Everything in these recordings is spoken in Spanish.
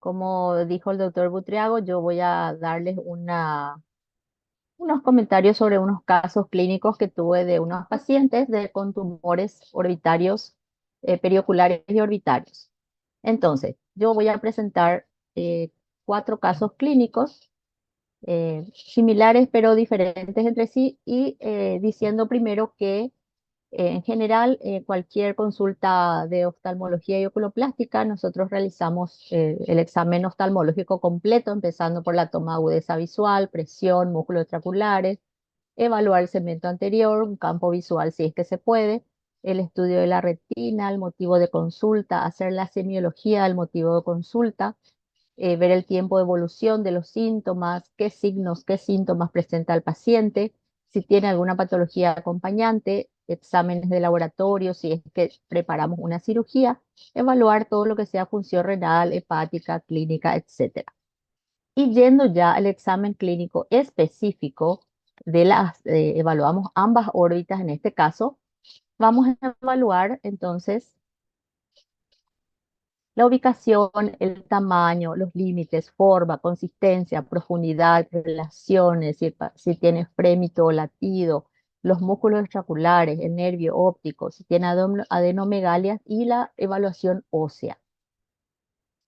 Como dijo el doctor Butriago, yo voy a darles unos comentarios sobre unos casos clínicos que tuve de unos pacientes con tumores orbitarios, perioculares y orbitarios. Entonces, yo voy a presentar cuatro casos clínicos similares pero diferentes entre sí y diciendo primero que en general, cualquier consulta de oftalmología y oculoplástica, nosotros realizamos el examen oftalmológico completo, empezando por la toma de agudeza visual, presión, músculos extraculares, evaluar el segmento anterior, un campo visual si es que se puede, el estudio de la retina, el motivo de consulta, hacer la semiología del motivo de consulta, ver el tiempo de evolución de los síntomas, qué signos, qué síntomas presenta el paciente, si tiene alguna patología acompañante, exámenes de laboratorio, si es que preparamos una cirugía, evaluar todo lo que sea función renal, hepática, clínica, etcétera. Y yendo ya al examen clínico específico evaluamos ambas órbitas en este caso, vamos a evaluar entonces la ubicación, el tamaño, los límites, forma, consistencia, profundidad, relaciones, si tiene frémito o latido, los músculos extraculares, el nervio óptico, si tiene adenomegalias y la evaluación ósea.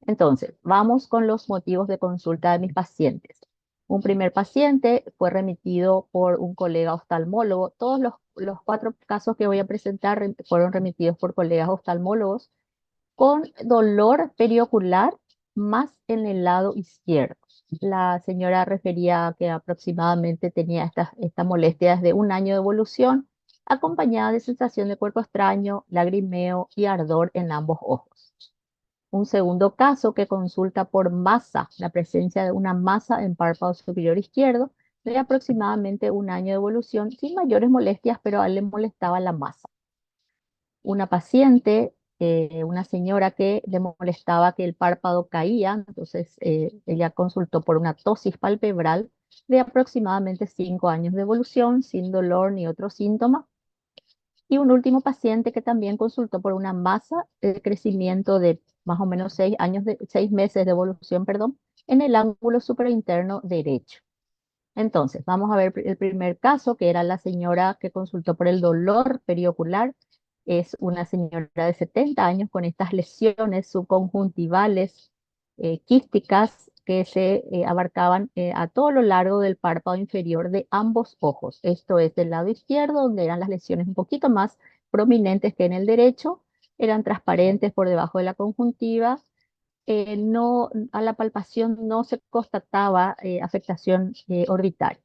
Entonces, vamos con los motivos de consulta de mis pacientes. Un primer paciente fue remitido por un colega oftalmólogo. Todos los cuatro casos que voy a presentar fueron remitidos por colegas oftalmólogos con dolor periocular más en el lado izquierdo. La señora refería que aproximadamente tenía esta molestia desde un año de evolución, acompañada de sensación de cuerpo extraño, lagrimeo y ardor en ambos ojos. Un segundo caso que consulta por masa, la presencia de una masa en párpado superior izquierdo, de aproximadamente un año de evolución, sin mayores molestias, pero a él le molestaba la masa. Una paciente, una señora que le molestaba que el párpado caía, entonces ella consultó por una ptosis palpebral de aproximadamente 5 años de evolución, sin dolor ni otro síntoma. Y un último paciente que también consultó por una masa de crecimiento de más o menos 6 meses de evolución, perdón, en el ángulo superinterno derecho. Entonces, vamos a ver el primer caso, que era la señora que consultó por el dolor periocular. Es una señora de 70 años con estas lesiones subconjuntivales quísticas que se abarcaban a todo lo largo del párpado inferior de ambos ojos. Esto es del lado izquierdo, donde eran las lesiones un poquito más prominentes que en el derecho, eran transparentes por debajo de la conjuntiva, no, a la palpación no se constataba afectación orbital.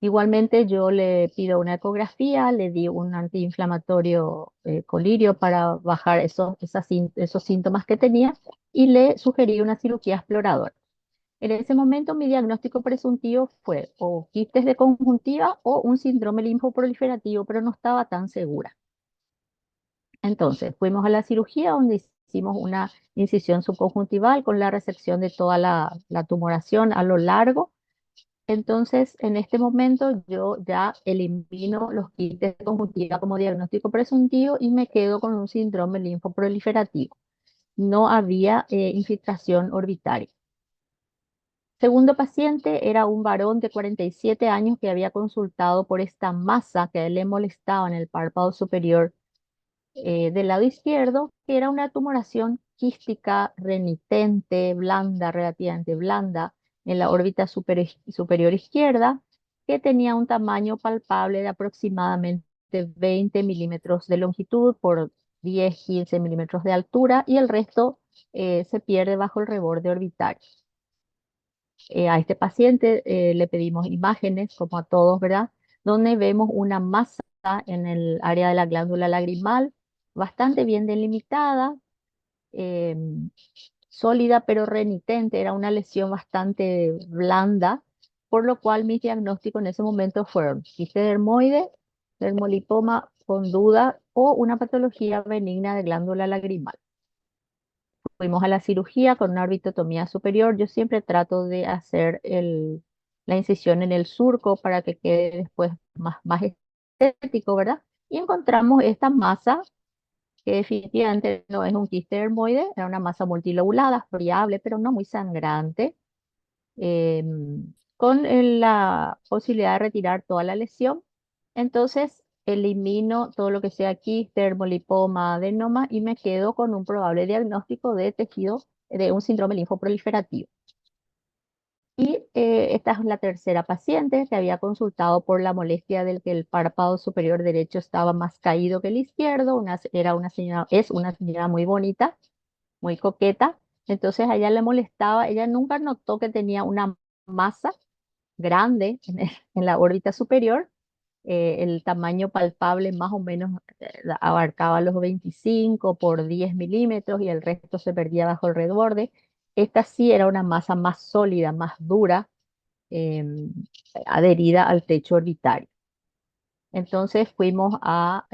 Igualmente yo le pido una ecografía, le di un antiinflamatorio colirio para bajar esos síntomas que tenía y le sugerí una cirugía exploradora. En ese momento mi diagnóstico presuntivo fue o quistes de conjuntiva o un síndrome linfoproliferativo, pero no estaba tan segura. Entonces, fuimos a la cirugía donde hicimos una incisión subconjuntival con la resección de toda la tumoración a lo largo. Entonces, en este momento yo ya elimino los quistes de conjuntiva como diagnóstico presuntivo y me quedo con un síndrome linfoproliferativo. No había infiltración orbitaria. Segundo paciente era un varón de 47 años que había consultado por esta masa que a él le molestaba en el párpado superior del lado izquierdo, que era una tumoración quística remitente, blanda, relativamente blanda, en la órbita superior izquierda, que tenía un tamaño palpable de aproximadamente 20 milímetros de longitud por 10-15 milímetros de altura y el resto se pierde bajo el reborde orbitario. A este paciente le pedimos imágenes, como a todos, ¿verdad? Donde vemos una masa en el área de la glándula lagrimal, bastante bien delimitada, eh, sólida pero renitente, era una lesión bastante blanda, por lo cual mis diagnósticos en ese momento fueron quiste dermoide, dermolipoma con duda o una patología benigna de glándula lagrimal. Fuimos a la cirugía con una orbitotomía superior. Yo siempre trato de hacer la incisión en el surco para que quede después más estético, ¿verdad? Y encontramos esta masa que definitivamente no es un quiste dermoide, era una masa multilobulada, friable, pero no muy sangrante, con la posibilidad de retirar toda la lesión. Entonces, elimino todo lo que sea quiste, dermolipoma, adenoma y me quedo con un probable diagnóstico de tejido de un síndrome linfoproliferativo. Y esta es la tercera paciente que había consultado por la molestia del que el párpado superior derecho estaba más caído que el izquierdo. Era una señora, es una señora muy bonita, muy coqueta. Entonces a ella le molestaba, ella nunca notó que tenía una masa grande en la órbita superior. El tamaño palpable más o menos abarcaba los 25 por 10 milímetros y el resto se perdía bajo el reborde. Esta sí era una masa más sólida, más dura, em, adherida al techo orbitario. Entonces fuimos a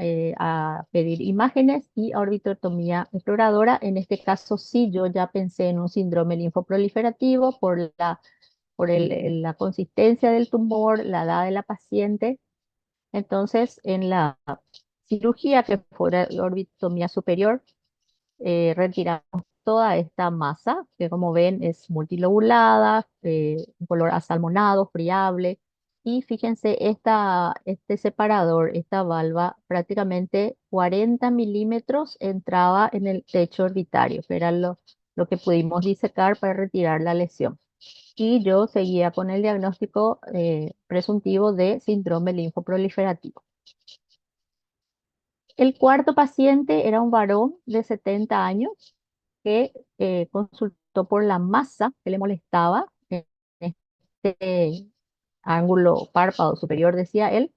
pedir imágenes y orbitotomía exploradora. En este caso sí, yo ya pensé en un síndrome linfoproliferativo por la consistencia del tumor, la edad de la paciente. Entonces, en la cirugía que fue la orbitomía superior, retiramos toda esta masa, que como ven es multilobulada, un color asalmonado, friable. Y fíjense, este separador, esta valva, prácticamente 40 milímetros entraba en el techo orbitario, que era lo que pudimos disecar para retirar la lesión. Y yo seguía con el diagnóstico presuntivo de síndrome linfoproliferativo. El cuarto paciente era un varón de 70 años que consultó por la masa que le molestaba en este ángulo párpado superior, decía él,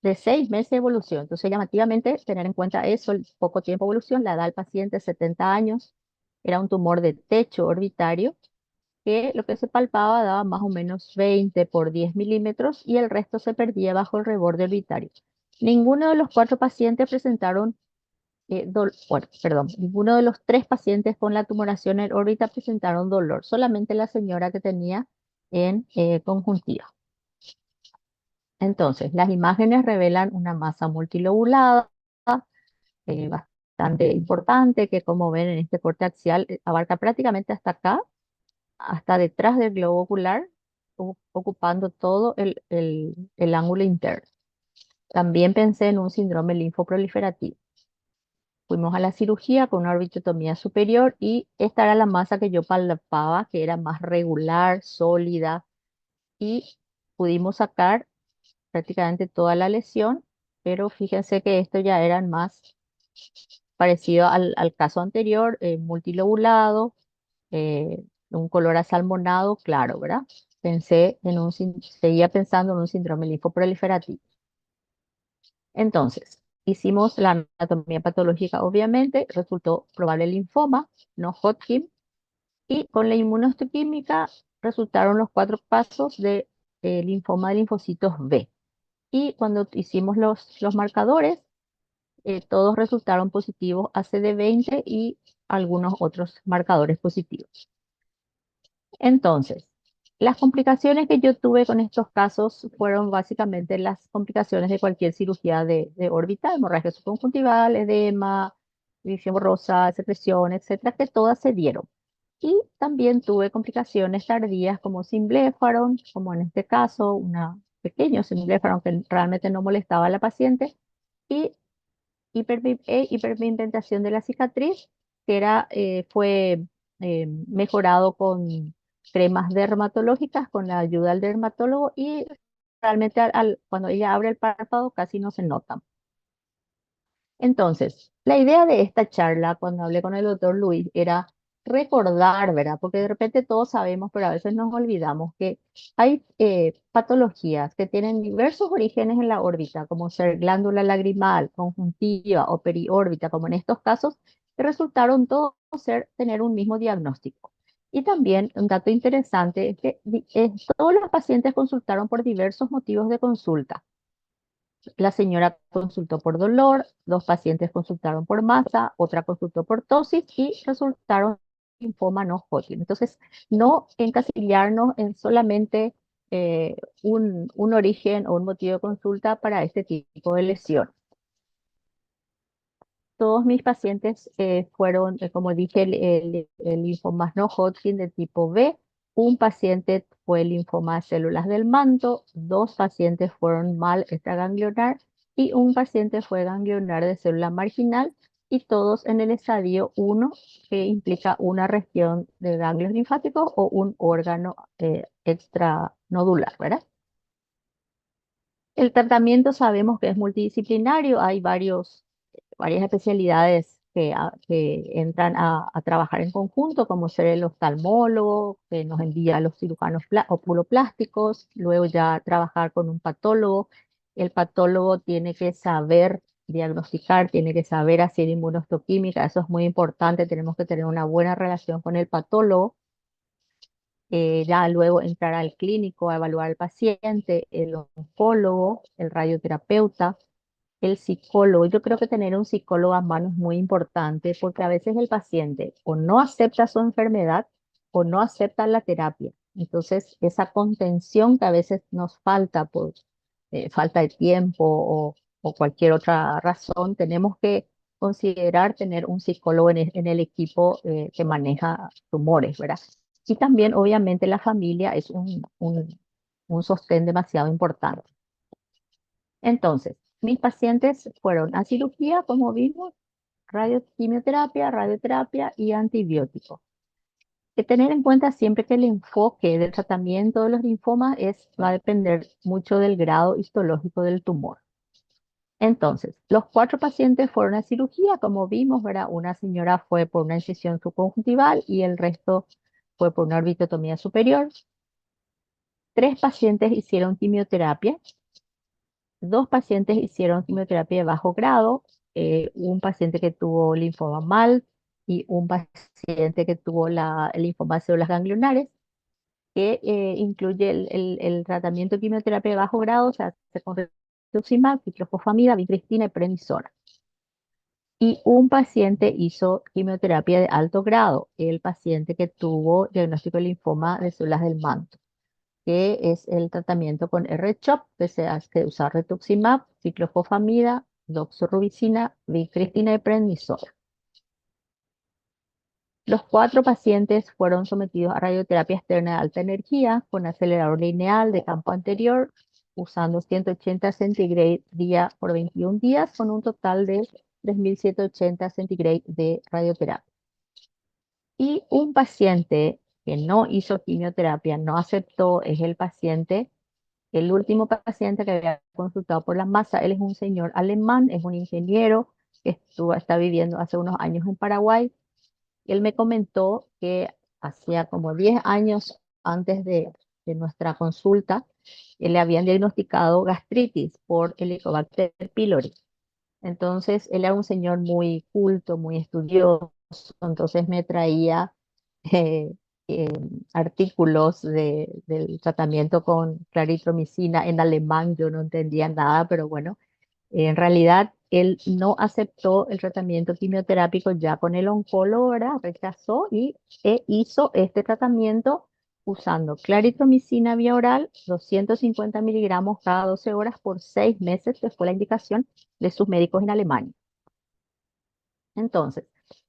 de 6 meses de evolución. Entonces, llamativamente, tener en cuenta eso, el poco tiempo de evolución, la edad del paciente, 70 años, era un tumor de techo orbitario, que lo que se palpaba daba más o menos 20 por 10 milímetros y el resto se perdía bajo el reborde orbitario. Ninguno de los cuatro pacientes presentaron bueno, perdón, ninguno de los tres pacientes con la tumoración en órbita presentaron dolor, solamente la señora que tenía en conjuntiva. Entonces, las imágenes revelan una masa multilobulada bastante importante que, como ven en este corte axial, abarca prácticamente hasta acá, hasta detrás del globo ocular, ocupando todo el ángulo interno. También pensé en un síndrome linfoproliferativo. Fuimos a la cirugía con una orbitotomía superior y esta era la masa que yo palpaba, que era más regular, sólida, y pudimos sacar prácticamente toda la lesión, pero fíjense que esto ya era más parecido al caso anterior, multilobulado, un color asalmonado, claro, ¿verdad? Seguía pensando en un síndrome linfoproliferativo. Entonces, hicimos la anatomía patológica, obviamente, resultó probable linfoma, no Hodgkin, y con la inmunohistoquímica resultaron los 4 pasos de linfoma de linfocitos B. Y cuando hicimos los marcadores, todos resultaron positivos a CD20 y algunos otros marcadores positivos. Entonces, las complicaciones que yo tuve con estos casos fueron básicamente las complicaciones de cualquier cirugía de órbita, hemorragia subconjuntival, edema, división borrosa, secreción, etcétera, que todas se dieron. Y también tuve complicaciones tardías como simblefaron, como en este caso, una pequeño simblefaron que realmente no molestaba a la paciente, y hiperpigmentación de la cicatriz, que fue mejorado con cremas dermatológicas, con la ayuda del dermatólogo, y realmente cuando ella abre el párpado casi no se nota. Entonces, la idea de esta charla, cuando hablé con el doctor Luis, era recordar, ¿verdad? Porque de repente todos sabemos, pero a veces nos olvidamos que hay patologías que tienen diversos orígenes en la órbita, como ser glándula lagrimal, conjuntiva o periórbita, como en estos casos, que resultaron todos tener un mismo diagnóstico. Y también un dato interesante es que todos los pacientes consultaron por diversos motivos de consulta. La señora consultó por dolor, 2 pacientes consultaron por masa, otra consultó por tosis y resultaron linfoma no Hodgkin. Entonces, no encasillarnos en solamente un origen o un motivo de consulta para este tipo de lesión. todos mis pacientes fueron, como dije, el linfoma no Hodgkin de tipo B. Un paciente fue linfoma de células del manto, dos pacientes fueron mal extraganglionar y un paciente fue ganglionar de célula marginal y todos en el estadio 1, que implica una región de ganglios linfáticos o un órgano extranodular, ¿verdad? El tratamiento sabemos que es multidisciplinario, hay varias especialidades que entran a trabajar en conjunto, como ser el oftalmólogo, que nos envía a los cirujanos oculoplásticos, luego ya trabajar con un patólogo. El patólogo tiene que saber diagnosticar, tiene que saber hacer inmunohistoquímica, eso es muy importante, tenemos que tener una buena relación con el patólogo. Ya luego entrar al clínico a evaluar al paciente, el oncólogo, el radioterapeuta, el psicólogo. Yo creo que tener un psicólogo a mano es muy importante porque a veces el paciente o no acepta su enfermedad o no acepta la terapia. Entonces, esa contención que a veces nos falta por falta de tiempo o cualquier otra razón, tenemos que considerar tener un psicólogo en el equipo que maneja tumores, ¿verdad? Y también, obviamente, la familia es un sostén demasiado importante. Entonces, mis pacientes fueron a cirugía, como vimos, radioquimioterapia, radioterapia y antibióticos. Hay que tener en cuenta siempre que el enfoque del tratamiento de los linfomas va a depender mucho del grado histológico del tumor. Entonces, los cuatro pacientes fueron a cirugía, como vimos, ¿verdad? Una señora fue por una incisión subconjuntival y el resto fue por una orbitotomía superior. Tres pacientes hicieron quimioterapia. Dos pacientes hicieron quimioterapia de bajo grado, un paciente que tuvo linfoma mal y un paciente que tuvo el linfoma de células ganglionares, que incluye el tratamiento de quimioterapia de bajo grado, o sea, se con rituximab, ciclofosfamida, vincristina y prednisona. Y un paciente hizo quimioterapia de alto grado, el paciente que tuvo diagnóstico de linfoma de células del manto, que es el tratamiento con R-CHOP, que se hace usar rituximab, ciclofosfamida, doxorubicina, vincristina y prednisona. Los cuatro pacientes fueron sometidos a radioterapia externa de alta energía con acelerador lineal de campo anterior, usando 180 centigrade día por 21 días, con un total de 3780 centigrade de radioterapia. Y un paciente que no hizo quimioterapia, no aceptó, es el paciente. El último paciente que había consultado por la masa, él es un señor alemán, es un ingeniero que está viviendo hace unos años en Paraguay. Él me comentó que hacía como 10 años antes de nuestra consulta, le habían diagnosticado gastritis por Helicobacter pylori. Entonces, él era un señor muy culto, muy estudioso, entonces me traía eh, eh, artículos del tratamiento con claritromicina en alemán. Yo no entendía nada, pero bueno, en realidad él no aceptó el tratamiento quimioterápico ya con el oncólogo, ¿verdad? Rechazó e hizo este tratamiento usando claritromicina vía oral, 250 miligramos cada 12 horas por 6 meses, que fue la indicación de sus médicos en Alemania. Entonces,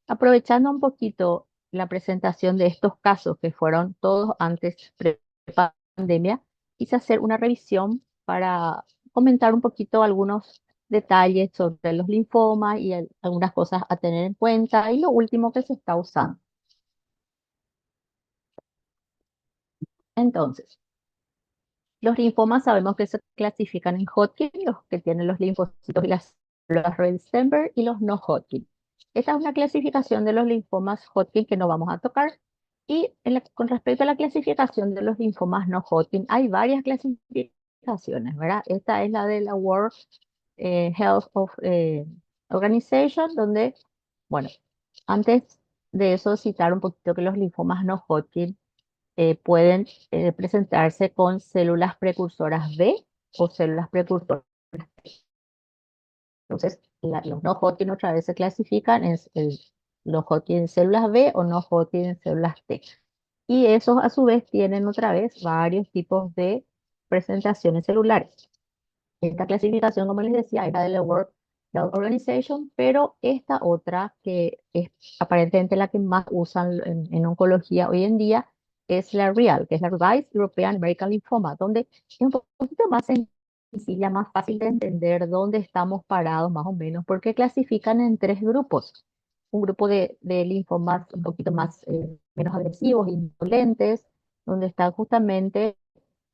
aprovechando un poquito la presentación de estos casos que fueron todos antes pre-pandemia, quise hacer una revisión para comentar un poquito algunos detalles sobre los linfomas y algunas cosas a tener en cuenta y lo último que se está usando. Entonces, los linfomas sabemos que se clasifican en Hodgkin, los que tienen los linfocitos y las células Redstenberg, y los no Hodgkin. Esta es una clasificación de los linfomas Hodgkin que no vamos a tocar. Y con respecto a la clasificación de los linfomas no Hodgkin, hay varias clasificaciones, ¿verdad? Esta es la de la World Organization, donde, bueno, antes de eso citar un poquito que los linfomas no Hodgkin pueden presentarse con células precursoras B o células precursoras. Entonces, los no Hodgkin otra vez se clasifican en los Hodgkin en células B o no Hodgkin en células T. Y esos a su vez tienen otra vez varios tipos de presentaciones celulares. Esta clasificación, como les decía, era de la World Health Organization, pero esta otra, que es aparentemente la que más usan en oncología hoy en día, es la REAL, que es la Revised European American Lymphoma, donde es un poquito más sencilla, más fácil de entender dónde estamos parados más o menos, porque clasifican en tres grupos. Un grupo de linfomas un poquito más, menos agresivos, indolentes, donde están justamente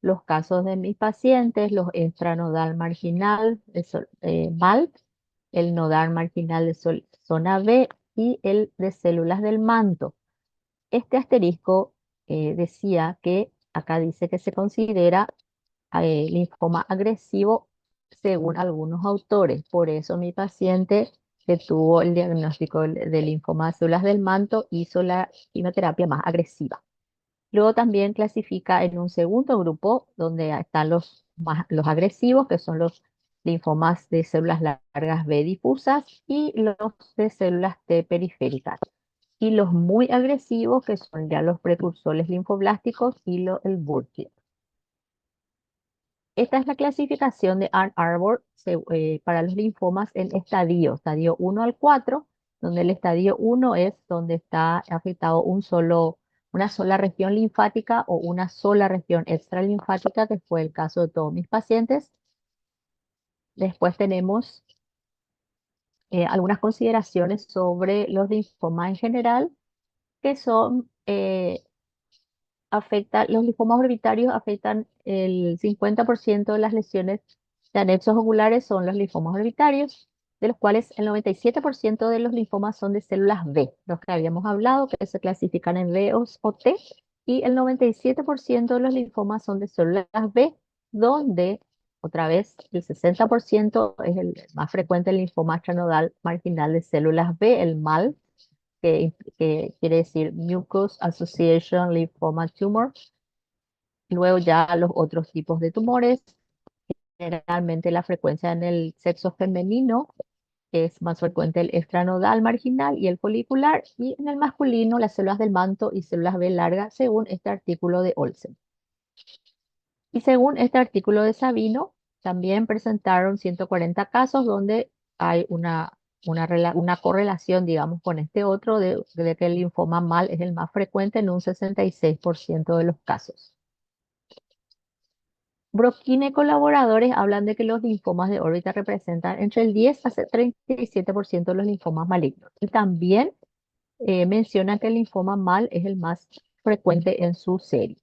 los casos de mis pacientes, los extranodal marginal, MALT, el nodal marginal de zona B y el de células del manto. Este asterisco decía que acá dice que se considera linfoma agresivo según algunos autores. Por eso mi paciente que tuvo el diagnóstico de linfoma de células del manto hizo la quimioterapia más agresiva. Luego también clasifica en un segundo grupo donde están los agresivos, que son los linfomas de células largas B difusas y los de células T periféricas. Y los muy agresivos, que son ya los precursores linfoblásticos y el Burkitt. Esta es la clasificación de Ann Arbor para los linfomas en estadio 1 al 4, donde el estadio 1 es donde está afectado una sola región linfática o una sola región extralinfática, que fue el caso de todos mis pacientes. Después tenemos algunas consideraciones sobre los linfomas en general, que son los linfomas orbitarios afectan el 50% de las lesiones de anexos oculares son los linfomas orbitarios, de los cuales el 97% de los linfomas son de células B, los que habíamos hablado, que se clasifican en B o T, y el 97% de los linfomas son de células B, donde otra vez el 60% es el más frecuente el linfoma extranodal marginal de células B, el MAL, que quiere decir Mucus Association Lymphoma Tumor. Luego ya los otros tipos de tumores, generalmente la frecuencia en el sexo femenino es más frecuente el extranodal marginal y el folicular, y en el masculino las células del manto y células B largas, según este artículo de Olsen. Y según este artículo de Sabino, también presentaron 140 casos donde hay una correlación, digamos, con este otro, de que el linfoma MAL es el más frecuente en un 66% de los casos. Broquine y colaboradores hablan de que los linfomas de órbita representan entre el 10 a 37% de los linfomas malignos. Y también mencionan que el linfoma MAL es el más frecuente en su serie.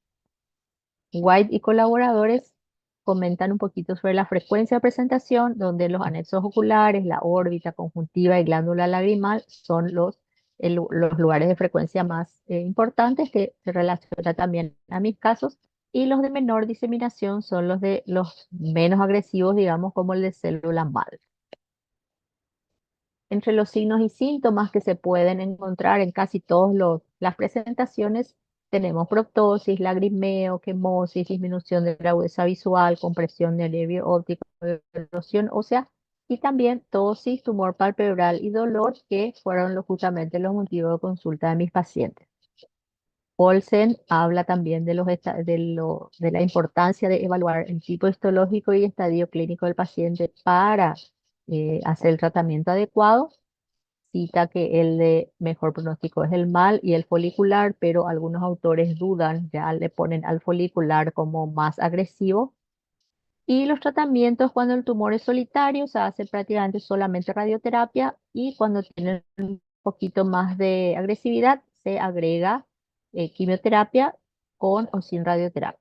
White y colaboradores comentan un poquito sobre la frecuencia de presentación, donde los anexos oculares, la órbita conjuntiva y glándula lagrimal son los lugares de frecuencia más importantes, que se relacionan también a mis casos, y los de menor diseminación son los de los menos agresivos, digamos, como el de célula MAL. Entre los signos y síntomas que se pueden encontrar en casi todas las presentaciones, tenemos proptosis, lagrimeo, quemosis, disminución de la agudeza visual, compresión del nervio óptico, erosión ósea, y también tosis, tumor palpebral y dolor, que fueron justamente los motivos de consulta de mis pacientes. Olsen habla también de la importancia de evaluar el tipo histológico y estadio clínico del paciente para hacer el tratamiento adecuado. Cita que el de mejor pronóstico es el MAL y el folicular, pero algunos autores dudan, ya le ponen al folicular como más agresivo. Y los tratamientos, cuando el tumor es solitario, se hace prácticamente solamente radioterapia, y cuando tiene un poquito más de agresividad, se agrega quimioterapia con o sin radioterapia.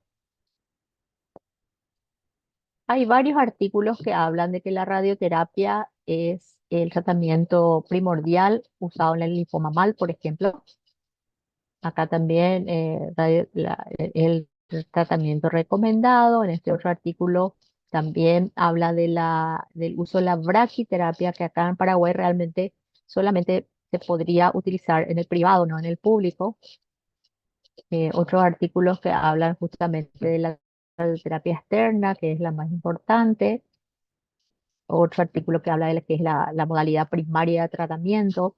Hay varios artículos que hablan de que la radioterapia es el tratamiento primordial usado en el linfoma MAL, por ejemplo. Acá también el tratamiento recomendado. En este otro artículo también habla del uso de la braquiterapia, que acá en Paraguay realmente solamente se podría utilizar en el privado, no en el público. Otros artículos que hablan justamente de la radioterapia externa, que es la más importante. Otro artículo que habla de lo que es la modalidad primaria de tratamiento,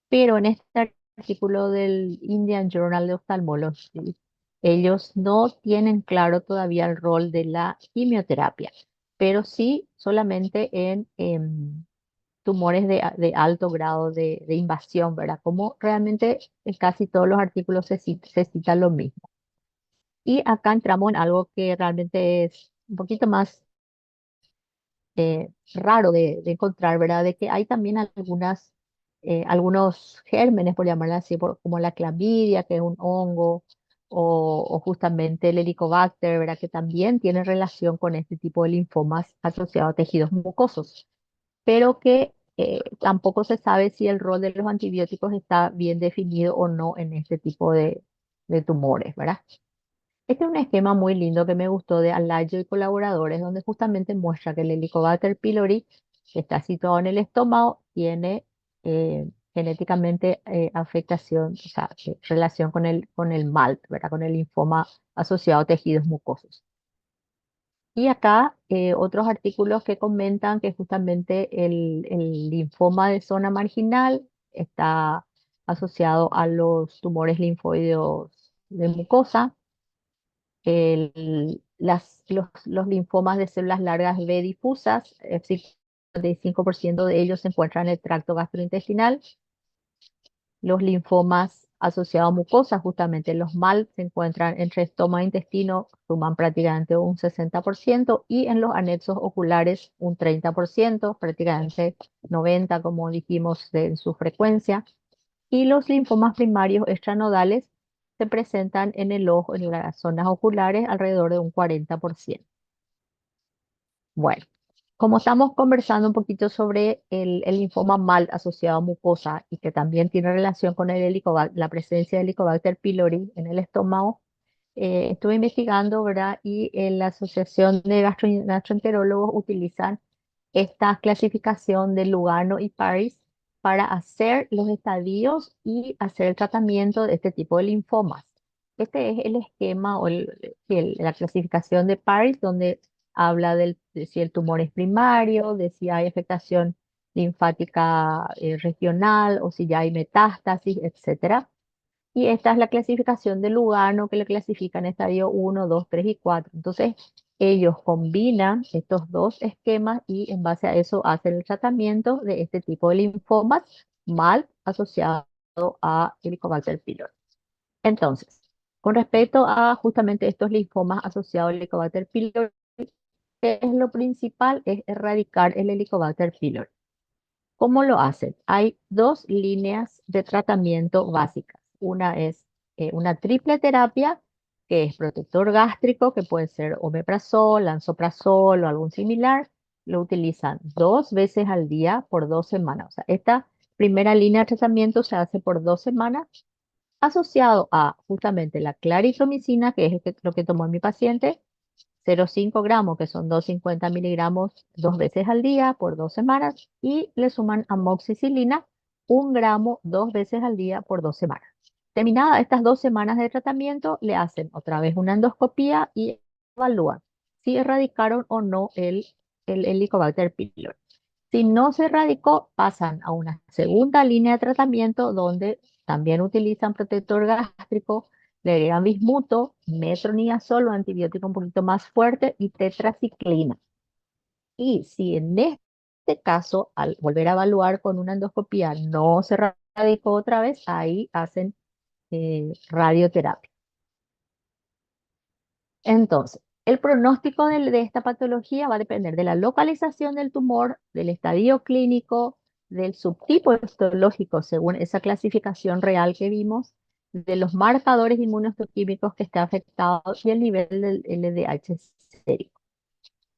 pero en este artículo del Indian Journal de Ophthalmology, ellos no tienen claro todavía el rol de la quimioterapia, pero sí solamente tumores de alto grado de invasión, ¿verdad? Como realmente en casi todos los artículos se cita lo mismo. Y acá entramos en algo que realmente es un poquito más raro de encontrar, ¿verdad? De que hay también algunos gérmenes, por llamarlo así, como la clamidia, que es un hongo, o justamente el Helicobacter, ¿verdad? Que también tienen relación con este tipo de linfomas asociados a tejidos mucosos, pero que tampoco se sabe si el rol de los antibióticos está bien definido o no en este tipo de tumores, ¿verdad? Este es un esquema muy lindo que me gustó de Alayo y colaboradores, donde justamente muestra que el Helicobacter pylori, que está situado en el estómago, tiene genéticamente afectación, o sea, relación con el MALT, ¿verdad? Con el linfoma asociado a tejidos mucosos. Y acá otros artículos que comentan que justamente el linfoma de zona marginal está asociado a los tumores linfoideos de mucosa. Los linfomas de células largas B difusas, el 55% de ellos se encuentran en el tracto gastrointestinal. Los linfomas asociados a mucosa, justamente los MAL, se encuentran entre estómago e intestino, suman prácticamente un 60%, y en los anexos oculares un 30%, prácticamente 90%, como dijimos, en su frecuencia. Y los linfomas primarios extranodales se presentan en el ojo, en las zonas oculares, alrededor de un 40%. Bueno, como estamos conversando un poquito sobre el linfoma mal asociado a mucosa y que también tiene relación con la presencia de Helicobacter pylori en el estómago, estuve investigando, ¿verdad? Y la Asociación de Gastroenterólogos utilizan esta clasificación de Lugano y Paris para hacer los estadios y hacer el tratamiento de este tipo de linfomas. Este es el esquema o la clasificación de Paris, donde habla de si el tumor es primario, de si hay afectación linfática regional o si ya hay metástasis, etcétera. Y esta es la clasificación de Lugano, que le clasifican estadio 1, 2, 3 y 4. Entonces, ellos combinan estos dos esquemas y en base a eso hacen el tratamiento de este tipo de linfomas mal asociado a Helicobacter pylori. Entonces, con respecto a justamente estos linfomas asociados al Helicobacter pylori, ¿qué es lo principal? Es erradicar el Helicobacter pylori. ¿Cómo lo hacen? Hay dos líneas de tratamiento básicas. Una es una triple terapia, que es protector gástrico, que puede ser omeprazol, lansoprazol o algún similar. Lo utilizan 2 veces al día por 2 semanas. O sea, esta primera línea de tratamiento se hace por 2 semanas, asociado a justamente la claritromicina, que es lo que tomó mi paciente, 0,5 gramos, que son 250 miligramos 2 veces al día por 2 semanas, y le suman amoxicilina 1 gramo 2 veces al día por 2 semanas. Terminadas estas 2 semanas de tratamiento, le hacen otra vez una endoscopía y evalúan si erradicaron o no el Helicobacter pylori. Si no se erradicó, pasan a una segunda línea de tratamiento donde también utilizan protector gástrico, le agregan bismuto, metronidazol o antibiótico un poquito más fuerte y tetraciclina. Y si en este caso, al volver a evaluar con una endoscopía, no se erradicó otra vez, ahí hacen radioterapia. Entonces, el pronóstico de esta patología va a depender de la localización del tumor, del estadio clínico, del subtipo histológico según esa clasificación real que vimos, de los marcadores inmunohistoquímicos que está afectado y el nivel del LDH sérico.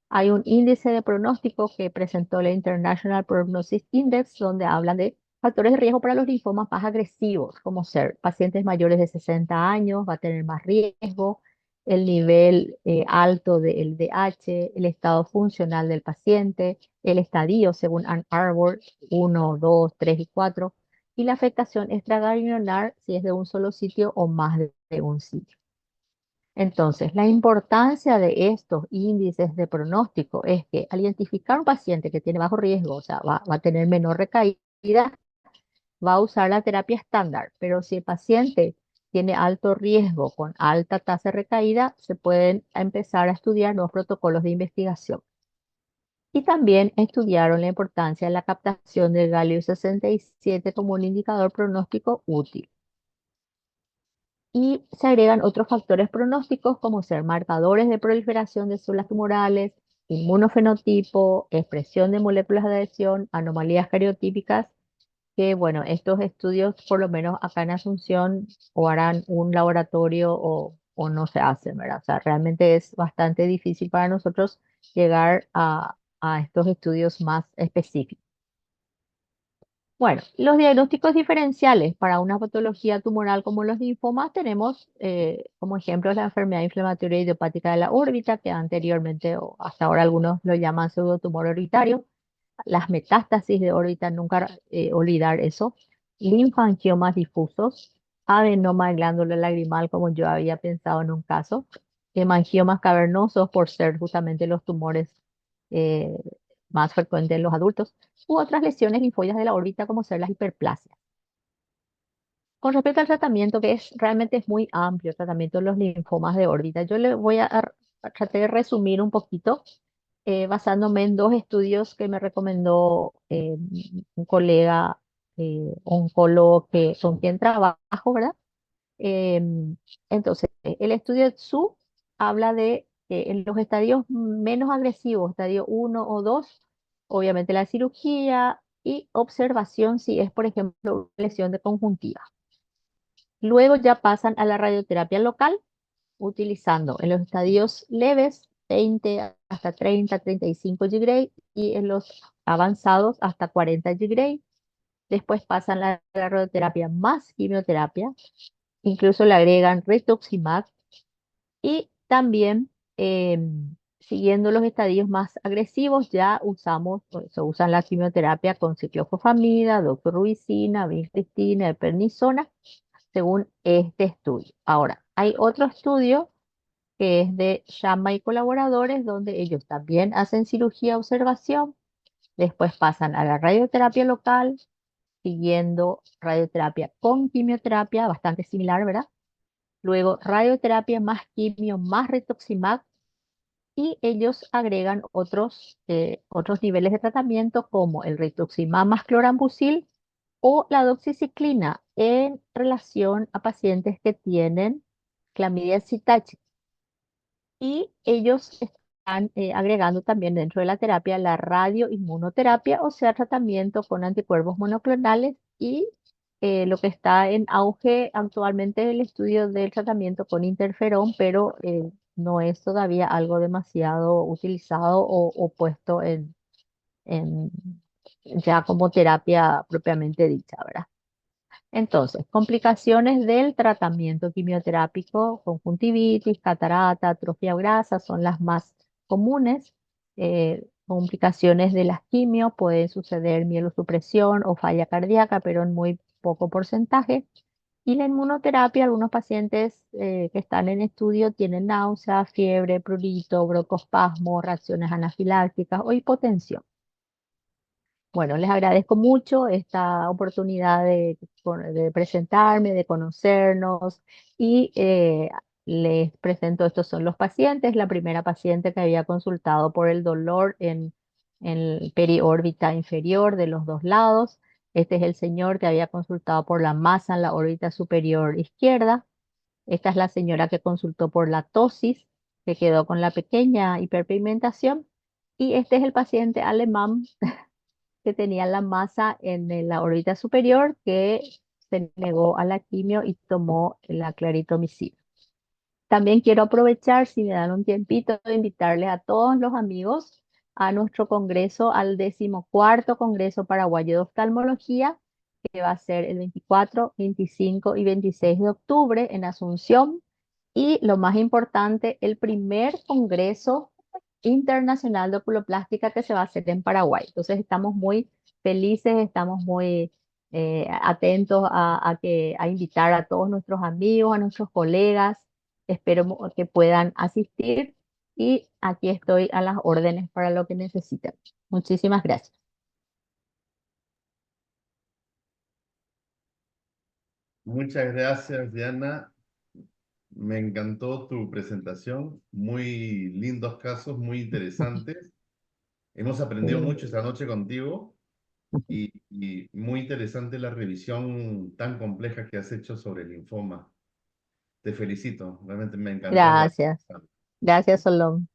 Hay un índice de pronóstico que presentó la International Prognosis Index, donde habla de factores de riesgo para los linfomas más agresivos, como ser pacientes mayores de 60 años, va a tener más riesgo, el nivel alto de LDH, el estado funcional del paciente, el estadio según Ann Arbor, 1, 2, 3 y 4, y la afectación extraganglionar si es de un solo sitio o más de un sitio. Entonces, la importancia de estos índices de pronóstico es que al identificar un paciente que tiene bajo riesgo, o sea, va a tener menor recaída, va a usar la terapia estándar, pero si el paciente tiene alto riesgo con alta tasa de recaída, se pueden empezar a estudiar nuevos protocolos de investigación. Y también estudiaron la importancia de la captación del galio 67 como un indicador pronóstico útil. Y se agregan otros factores pronósticos como ser marcadores de proliferación de células tumorales, inmunofenotipo, expresión de moléculas de adhesión, anomalías cariotípicas, que bueno, estos estudios por lo menos acá en Asunción o harán un laboratorio o no se hacen, ¿verdad? O sea, realmente es bastante difícil para nosotros llegar a estos estudios más específicos. Bueno, los diagnósticos diferenciales para una patología tumoral como los linfomas tenemos como ejemplos la enfermedad inflamatoria idiopática de la órbita, que anteriormente o hasta ahora algunos lo llaman pseudotumor orbitario, las metástasis de órbita, nunca olvidar eso, linfangiomas difusos, adenoma de glándula lagrimal, como yo había pensado en un caso, hemangiomas cavernosos por ser justamente los tumores eh, más frecuentes en los adultos, u otras lesiones linfoides de la órbita como ser las hiperplasias. Con respecto al tratamiento, que es realmente es muy amplio el tratamiento de los linfomas de órbita, yo le voy a tratar de resumir un poquito basándome en dos estudios que me recomendó un colega oncólogo con quien trabajo, ¿verdad? Entonces, el estudio TSU habla de que en los estadios menos agresivos, estadio uno o 2 obviamente la cirugía y observación si es, por ejemplo, una lesión de conjuntiva. Luego ya pasan a la radioterapia local, utilizando en los estadios leves 20 hasta 30, 35 Gray y en los avanzados hasta 40 Gray. Después pasan a la radioterapia más quimioterapia, incluso le agregan rituximab y también siguiendo los estadios más agresivos ya usamos, se usan la quimioterapia con ciclofosfamida, doxorubicina, vincristina, pernisona, según este estudio. Ahora, hay otro estudio que es de Shamma y colaboradores, donde ellos también hacen cirugía observación, después pasan a la radioterapia local, siguiendo radioterapia con quimioterapia, bastante similar, ¿verdad? Luego radioterapia más quimio más rituximab y ellos agregan otros niveles de tratamiento como el rituximab más clorambucil o la doxiciclina en relación a pacientes que tienen clamidia citachi. Y ellos están agregando también dentro de la terapia la radioinmunoterapia, o sea, tratamiento con anticuerpos monoclonales y lo que está en auge actualmente es el estudio del tratamiento con interferón, pero no es todavía algo demasiado utilizado o puesto en ya como terapia propiamente dicha, ¿verdad? Entonces, complicaciones del tratamiento quimioterápico, conjuntivitis, catarata, atrofia grasa son las más comunes. Complicaciones de las quimios pueden suceder mielosupresión o falla cardíaca, pero en muy poco porcentaje. Y la inmunoterapia, algunos pacientes que están en estudio tienen náusea, fiebre, prurito, broncoespasmo, reacciones anafilácticas o hipotensión. Bueno, les agradezco mucho esta oportunidad de presentarme, de conocernos y les presento, estos son los pacientes. La primera paciente que había consultado por el dolor en el periórbita inferior de los dos lados. Este es el señor que había consultado por la masa en la órbita superior izquierda. Esta es la señora que consultó por la tosis, que quedó con la pequeña hiperpigmentación. Y este es el paciente alemán que tenía la masa en la órbita superior que se negó a la quimio y tomó la claritromicina. También quiero aprovechar, si me dan un tiempito, de invitarles a todos los amigos a nuestro congreso, al 14º Congreso Paraguayo de Oftalmología, que va a ser el 24, 25 y 26 de octubre en Asunción. Y lo más importante, el primer congreso internacional de oculoplástica que se va a hacer en Paraguay. Entonces estamos muy felices, estamos muy atentos a invitar a todos nuestros amigos, a nuestros colegas. Espero que puedan asistir y aquí estoy a las órdenes para lo que necesiten. Muchísimas gracias. Muchas gracias, Diana. Me encantó tu presentación. Muy lindos casos, muy interesantes. Hemos aprendido Sí, mucho esta noche contigo y muy interesante la revisión tan compleja que has hecho sobre el linfoma. Te felicito, realmente me encantó la... gracias, gracias, Solón.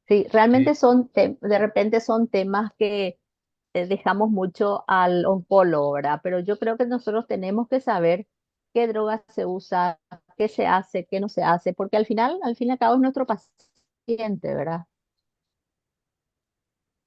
Sí, realmente de repente son temas que dejamos mucho al oncólogo, ¿verdad? Pero yo creo que nosotros tenemos que saber qué drogas se usa, qué se hace, qué no se hace, porque al fin y al cabo es nuestro paciente, ¿verdad?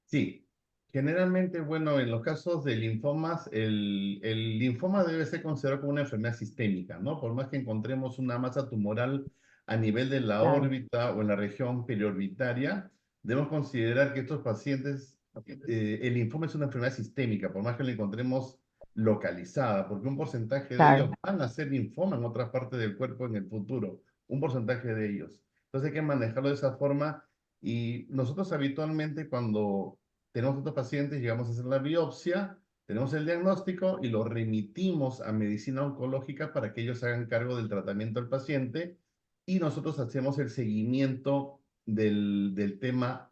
Sí, generalmente, bueno, en los casos de linfomas, el linfoma debe ser considerado como una enfermedad sistémica, ¿no? Por más que encontremos una masa tumoral a nivel de la Claro, órbita o en la región periorbitaria, debemos considerar que estos pacientes, el linfoma es una enfermedad sistémica, por más que lo encontremos localizada, porque un porcentaje de ellos claro, van a ser linfoma en otras partes del cuerpo en el futuro, un porcentaje de ellos. Entonces hay que manejarlo de esa forma y nosotros habitualmente cuando tenemos otros pacientes, llegamos a hacer la biopsia, tenemos el diagnóstico y lo remitimos a medicina oncológica para que ellos hagan cargo del tratamiento del paciente y nosotros hacemos el seguimiento del tema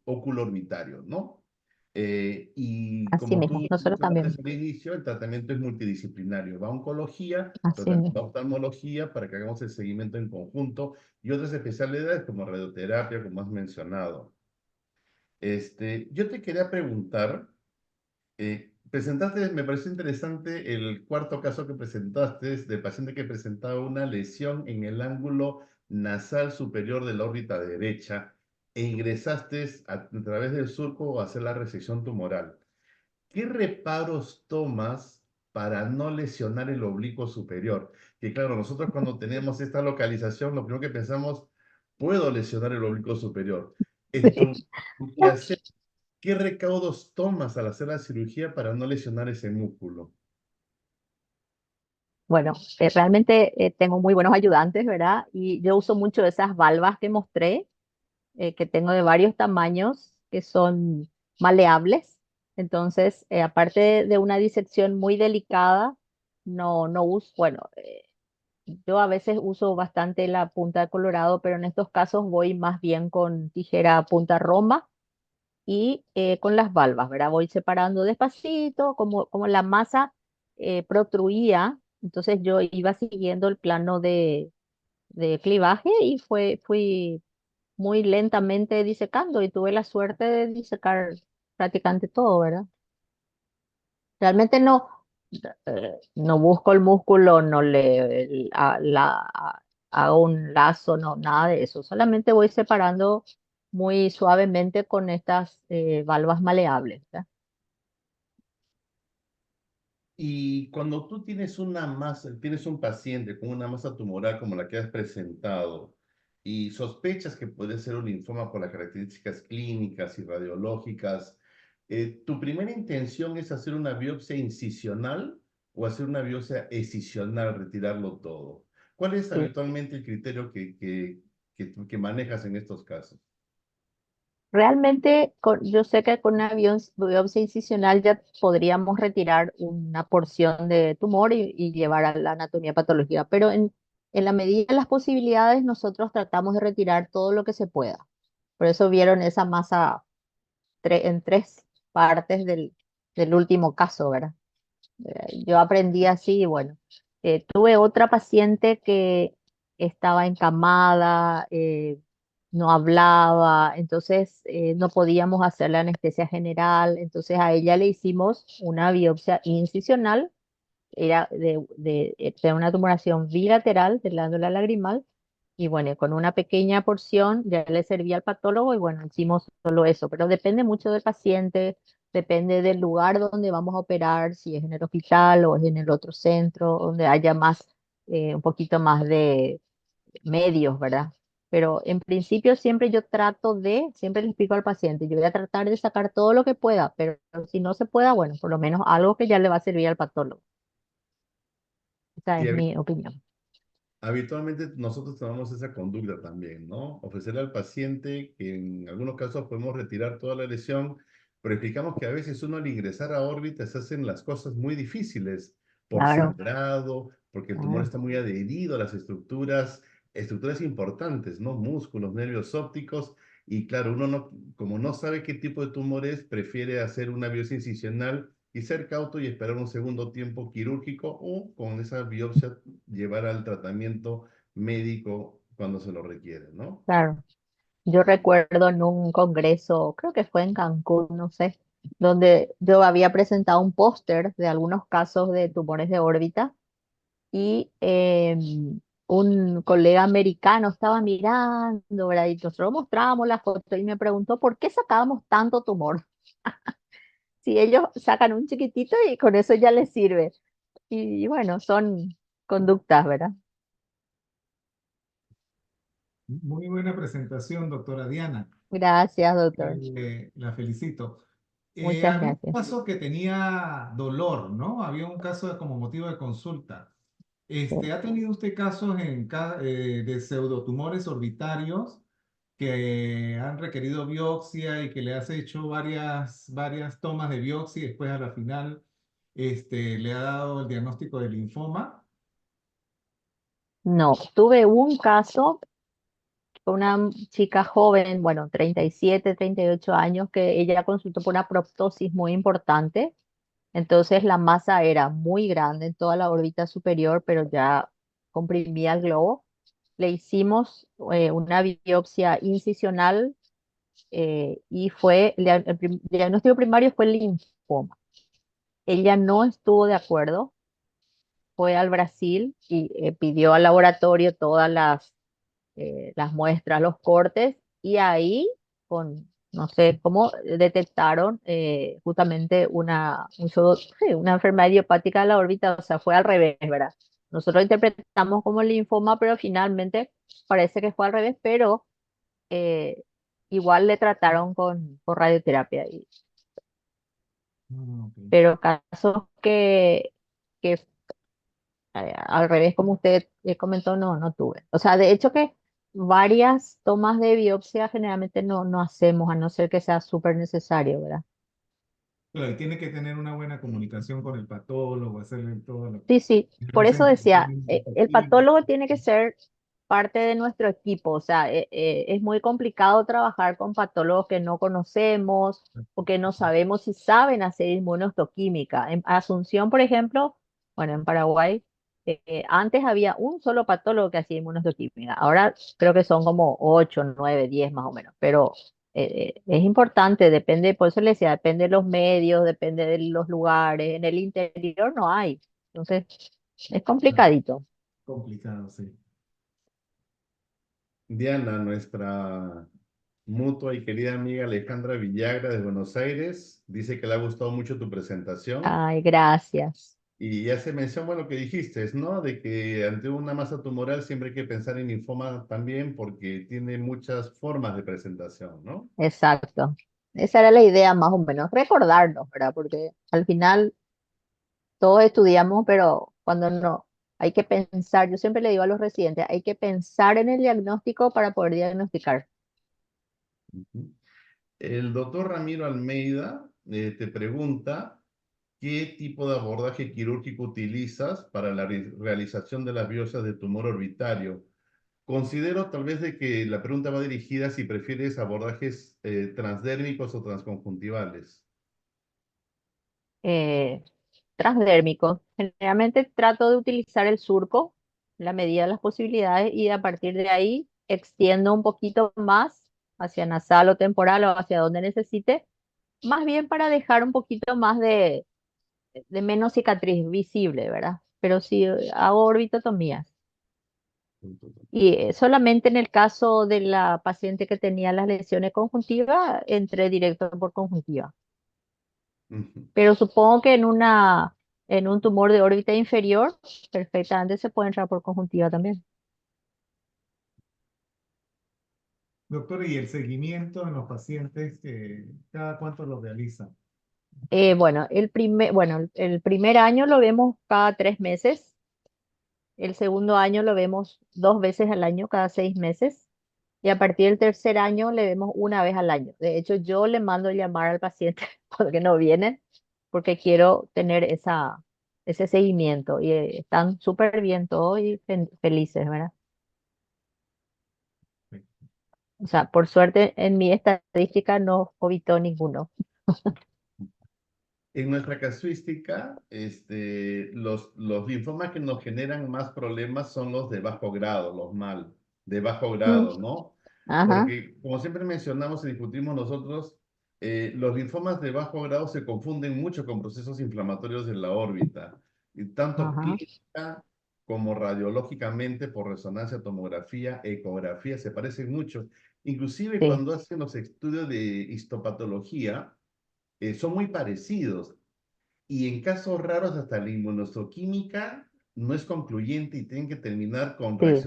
oculorbitario, ¿no? Y así como mismo, tú nosotros mencionaste también, al inicio, el tratamiento es multidisciplinario. Va a oncología, pero así también va a mismo. oftalmología para que hagamos el seguimiento en conjunto y otras especialidades como radioterapia, como has mencionado. Yo te quería preguntar, presentaste, me pareció interesante el cuarto caso que presentaste de paciente que presentaba una lesión en el ángulo nasal superior de la órbita derecha e ingresaste a través del surco a hacer la resección tumoral. ¿Qué reparos tomas para no lesionar el oblicuo superior? Que claro, nosotros cuando tenemos esta localización, lo primero que pensamos, puedo lesionar el oblicuo superior. En tu, tu quehacer, ¿qué recaudos tomas al hacer la cirugía para no lesionar ese músculo? Bueno, realmente tengo muy buenos ayudantes, ¿verdad? Y yo uso mucho esas valvas que mostré, que tengo de varios tamaños, que son maleables. Entonces, aparte de una disección muy delicada, no uso, bueno, yo a veces uso bastante la punta de colorado, pero en estos casos voy más bien con tijera punta roma y con las valvas, ¿verdad? Voy separando despacito, como la masa protruía, entonces yo iba siguiendo el plano de clivaje y fui muy lentamente disecando y tuve la suerte de disecar prácticamente todo, ¿verdad? Realmente no busco el músculo, no hago un lazo, no, nada de eso. Solamente voy separando muy suavemente con estas valvas maleables, ¿verdad? Y cuando tú tienes una masa, tienes un paciente con una masa tumoral como la que has presentado y sospechas que puede ser un linfoma por las características clínicas y radiológicas, ¿tu primera intención es hacer una biopsia incisional o hacer una biopsia excisional, retirarlo todo? ¿Cuál es Sí. habitualmente el criterio que manejas en estos casos? Realmente yo sé que con una biopsia incisional ya podríamos retirar una porción de tumor y llevar a la anatomía patológica, pero en la medida de las posibilidades nosotros tratamos de retirar todo lo que se pueda. Por eso vieron esa masa en tres partes del último caso, ¿verdad? Yo aprendí así y bueno, tuve otra paciente que estaba encamada, no hablaba, entonces no podíamos hacer la anestesia general, entonces a ella le hicimos una biopsia incisional, era de una tumoración bilateral del glándula lagrimal y bueno, con una pequeña porción ya le servía al patólogo y bueno, hicimos solo eso, pero depende mucho del paciente, depende del lugar donde vamos a operar, si es en el hospital o es en el otro centro, donde haya más, un poquito más de medios, ¿verdad? Pero en principio siempre siempre le explico al paciente, yo voy a tratar de sacar todo lo que pueda, pero si no se pueda, bueno, por lo menos algo que ya le va a servir al patólogo. Esa Sí, es mi opinión. habitualmente nosotros tomamos esa conducta también, ¿no? Ofrecerle al paciente que en algunos casos podemos retirar toda la lesión, pero explicamos que a veces uno al ingresar a órbita se hacen las cosas muy difíciles por Claro, sangrado, porque el tumor claro. está muy adherido a las estructuras importantes, ¿no? Músculos, nervios ópticos, Y claro, uno no, como no sabe qué tipo de tumor es, prefiere hacer una biopsia incisional y ser cauto y esperar un segundo tiempo quirúrgico o con esa biopsia llevar al tratamiento médico cuando se lo requiere, ¿no? Claro. Yo recuerdo en un congreso, creo que fue en Cancún, no sé, donde yo había presentado un póster de algunos casos de tumores de órbita y un colega americano estaba mirando, ¿verdad? Y nosotros mostramos la foto y me preguntó por qué sacábamos tanto tumor. Si ellos sacan un chiquitito y con eso ya les sirve. Y bueno, son conductas, ¿verdad? Muy buena presentación, doctora Diana. Gracias, doctor. La felicito. Muchas Había un gracias. caso que tenía dolor, ¿no? Había un caso como motivo de consulta. ¿Ha tenido usted casos de pseudotumores orbitarios que han requerido biopsia y que le has hecho varias tomas de biopsia y después a la final le ha dado el diagnóstico de linfoma? No, tuve un caso con una chica joven, bueno, 37, 38 años, que ella consultó por una proptosis muy importante. Entonces la masa era muy grande en toda la órbita superior, pero ya comprimía el globo. Le hicimos una biopsia incisional y el diagnóstico primario fue linfoma. Ella no estuvo de acuerdo, fue al Brasil y pidió al laboratorio todas las muestras, los cortes, y ahí, no sé cómo, detectaron justamente sí, una enfermedad idiopática de la órbita, o sea, fue al revés, ¿verdad? Nosotros interpretamos como linfoma, pero finalmente parece que fue al revés, pero eh, igual le trataron con radioterapia. Ah, ok. Pero casos que al revés, como usted comentó, no tuve. O sea, de hecho que varias tomas de biopsia generalmente no hacemos, a no ser que sea súper necesario, ¿verdad? Claro, y tiene que tener una buena comunicación con el patólogo, hacerle todo lo Sí, sí, por eso presente. decía, el patólogo tiene que ser parte de nuestro equipo, o sea, es muy complicado trabajar con patólogos que no conocemos o que no sabemos si saben hacer inmunohistoquímica. En Asunción, por ejemplo, bueno, en Paraguay, antes había un solo patólogo que hacía inmunohistoquímica, ahora creo que son como 8, 9, 10 más o menos, pero es importante, depende, por eso le decía, depende de los medios, depende de los lugares, en el interior no hay. Entonces, es complicadito. Complicado, sí. Diana, nuestra mutua y querida amiga Alejandra Villagra de Buenos Aires, dice que le ha gustado mucho tu presentación Ay, gracias. y hace mención, bueno, lo que dijiste, ¿no? De que ante una masa tumoral siempre hay que pensar en linfoma también porque tiene muchas formas de presentación, ¿no? Exacto. Esa era la idea más o menos, recordarnos, ¿verdad? Porque al final todos estudiamos, pero cuando no, hay que pensar, yo siempre le digo a los residentes, hay que pensar en el diagnóstico para poder diagnosticar. Ujú. El doctor Ramiro Almeida te pregunta qué tipo de abordaje quirúrgico utilizas para la realización de las biopsias de tumor orbitario. Considero tal vez de que la pregunta va dirigida si prefieres abordajes transdérmicos o transconjuntivales. Eh, Transdérmicos. Generalmente trato de utilizar el surco, en la medida de las posibilidades, y a partir de ahí extiendo un poquito más hacia nasal o temporal o hacia donde necesite, más bien para dejar un poquito más de menos cicatriz visible, ¿verdad? Pero sí hago orbitotomías. Y solamente en el caso de la paciente que tenía las lesiones conjuntivas, entré directo por conjuntiva. Ujú. Pero supongo que en un tumor de órbita inferior, perfectamente se puede entrar por conjuntiva también. Doctor, ¿y el seguimiento en los pacientes, cada cuánto lo realiza? El primer año lo vemos cada 3 meses, el segundo año lo vemos 2 veces al año, cada 6 meses, y a partir del tercer año le vemos una vez al año. De hecho, yo le mando llamar al paciente porque no vienen, porque quiero tener ese seguimiento, y están súper bien todos y felices, ¿verdad? O sea, por suerte en mi estadística no evitó ninguno. En nuestra casuística, los linfomas que nos generan más problemas son los de bajo grado, los mal, de bajo Mm, grado, ¿no? ajá, Porque, como siempre mencionamos y discutimos nosotros, los linfomas de bajo grado se confunden mucho con procesos inflamatorios de la órbita, y tanto ajá, clínica como radiológicamente por resonancia, tomografía, ecografía, se parecen mucho. Inclusive sí, cuando hacen los estudios de histopatología, son muy parecidos. Y en casos raros, hasta la inmunohistoquímica no es concluyente y tienen que terminar con sí,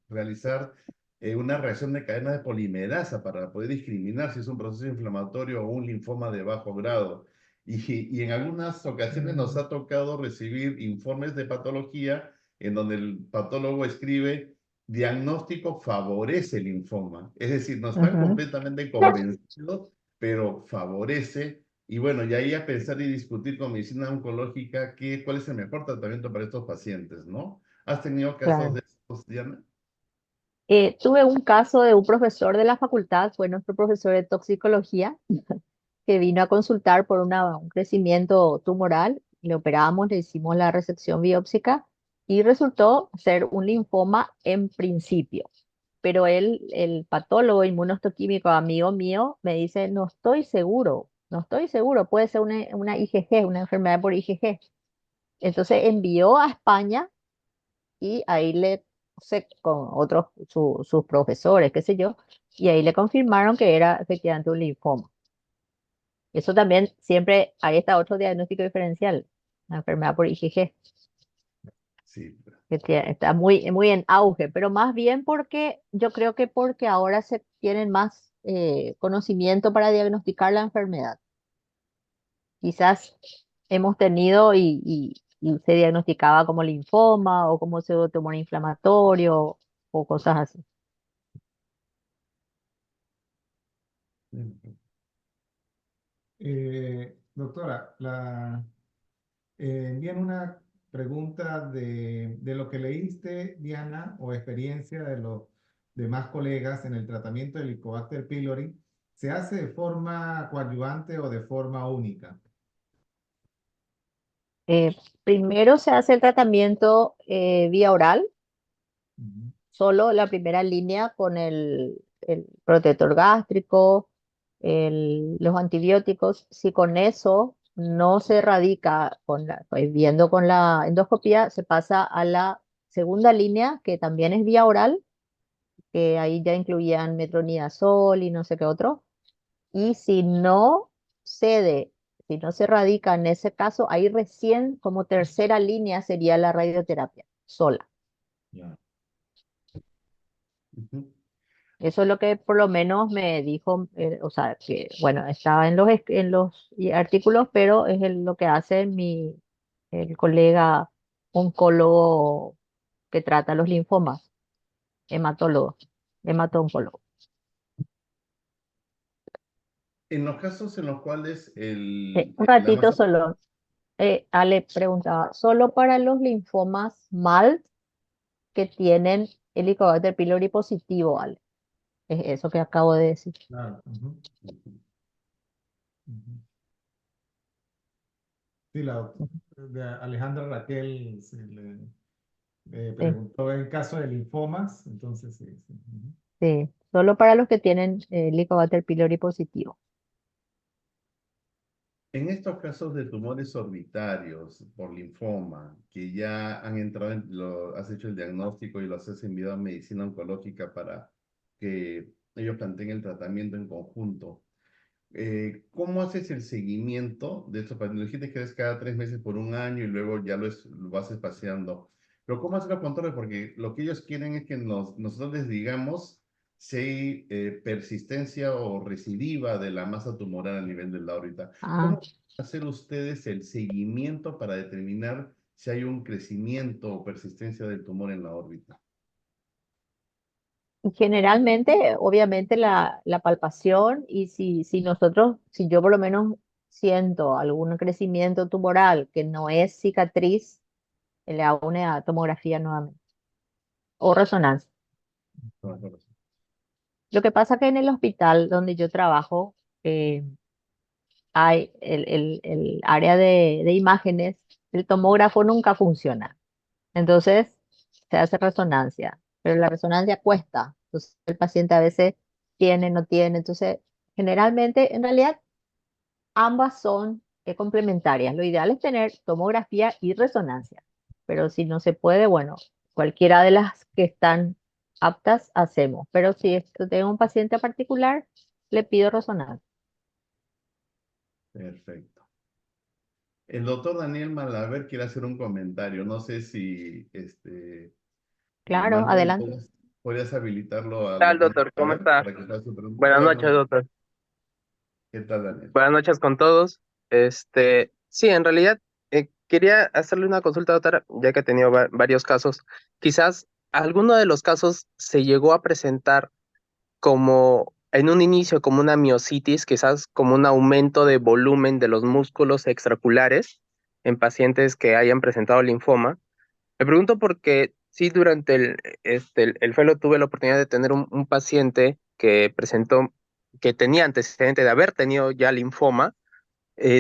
realizar una reacción de cadena de polimerasa para poder discriminar si es un proceso inflamatorio o un linfoma de bajo grado. Y en algunas ocasiones nos Mm, ha tocado recibir informes de patología en donde el patólogo escribe diagnóstico favorece el linfoma. Es decir, no están ujú, completamente convencidos, pero favorece. Y bueno, y ahí a pensar y discutir con medicina oncológica cuál es el mejor tratamiento para estos pacientes, ¿no? ¿Has tenido casos claro. de estos, Diana? Tuve un caso de un profesor de la facultad, fue nuestro profesor de toxicología, que vino a consultar por un crecimiento tumoral. Le operamos, le hicimos la resección biópsica y resultó ser un linfoma en principio. Pero él, el patólogo inmunohistoquímico, amigo mío, me dice, no estoy seguro, no estoy seguro, puede ser una IgG, una enfermedad por IgG. Entonces envió a España y ahí no sé, con otros, sus profesores, qué sé yo, y ahí le confirmaron que era efectivamente un linfoma. Eso también siempre, ahí está otro diagnóstico diferencial, la enfermedad por IgG, Sí. que está muy, muy en auge, pero más bien porque yo creo que porque ahora se tienen más conocimiento para diagnosticar la enfermedad. Quizás hemos tenido y se diagnosticaba como linfoma o como pseudotumor inflamatorio o cosas así. doctora, envían una pregunta de lo que leíste, Diana, o experiencia de los demás colegas en el tratamiento del Helicobacter pylori. ¿Se hace de forma coadyuvante o de forma única? Primero se hace el tratamiento vía oral, Ujú. solo la primera línea con el protector gástrico, los antibióticos. Si con eso no se erradica, pues viendo con la endoscopía, se pasa a la segunda línea, que también es vía oral, que ahí ya incluían metronidazol y no sé qué otro. Y si no cede, si no se erradica en ese caso, ahí recién como tercera línea sería la radioterapia sola. Ya. Ujú. Eso es lo que por lo menos me dijo, o sea, que bueno, estaba en los artículos, pero es lo que hace el colega oncólogo que trata los linfomas, hematólogo, hemato-oncólogo. En los casos en los cuales Un la ratito masa, solo, Ale preguntaba, ¿solo para los linfomas MALT que tienen Helicobacter pylori positivo, Ale? Es eso que acabo de decir. Claro. Ujú, ujú. Sí, de Alejandra Raquel le Sí, preguntó en caso de linfomas, entonces sí, sí. Ujú. sí, solo para los que tienen Helicobacter pylori positivo. en estos casos de tumores orbitarios por linfoma, que ya han entrado, has hecho el diagnóstico y los has enviado a medicina oncológica para que ellos planteen el tratamiento en conjunto. ¿Cómo haces el seguimiento de estos pacientes? Dijiste que es cada 3 meses por un año y luego ya lo vas espaciando. Pero ¿cómo hacer los controles? Porque lo que ellos quieren es que nosotros les digamos si hay persistencia o recidiva de la masa tumoral a nivel de la órbita. Ah, ¿Cómo hacer ustedes el seguimiento para determinar si hay un crecimiento o persistencia del tumor en la órbita? generalmente, obviamente, la palpación y si yo por lo menos siento algún crecimiento tumoral que no es cicatriz, le hago una tomografía nuevamente o resonancia. No, no, no. Lo que pasa que en el hospital donde yo trabajo eh, hay el área de imágenes, el tomógrafo nunca funciona. Entonces se hace resonancia, pero la resonancia cuesta. Entonces el paciente a veces tiene, no tiene. Entonces, generalmente, en realidad, ambas son complementarias. Lo ideal es tener tomografía y resonancia, pero si no se puede, bueno, cualquiera de las que están aptas hacemos. Pero si tengo un paciente particular, le pido resonancia. Perfecto. El doctor Daniel Malaver quiere hacer un comentario. No sé si Claro, Manuel, adelante. ¿podrías habilitarlo ¿Qué al tal, doctor doctor? ¿Cómo Malaver está? para que haga su pregunta? Buenas Buenas noches, noches. doctor. ¿Qué tal, Daniel? Buenas noches con todos. Sí, en realidad quería hacerle una consulta, doctora, ya que he tenido varios casos. Quizás alguno de los casos se llegó a presentar como en un inicio como una miositis, quizás como un aumento de volumen de los músculos extraculares en pacientes que hayan presentado linfoma. Me pregunto porque sí, durante el fellow tuve la oportunidad de tener un paciente que presentó, que tenía antecedente de haber tenido ya linfoma,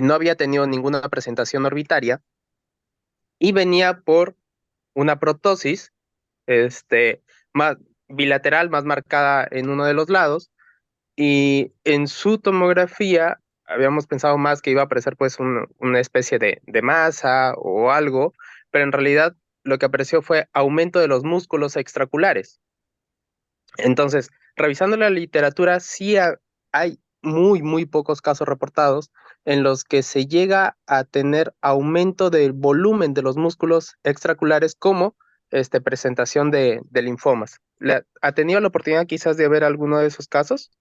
no había tenido ninguna presentación orbitaria y venía por una protosis, más bilateral, más marcada en uno de los lados, y en su tomografía habíamos pensado más que iba a aparecer pues una especie de masa o algo, pero en realidad lo que apareció fue aumento de los músculos extraculares. Entonces, revisando la literatura, sí hay muy pocos casos reportados en los que se llega a tener aumento del volumen de los músculos extraculares como presentación de linfomas. ¿Ha tenido la oportunidad quizás de ver alguno de esos casos?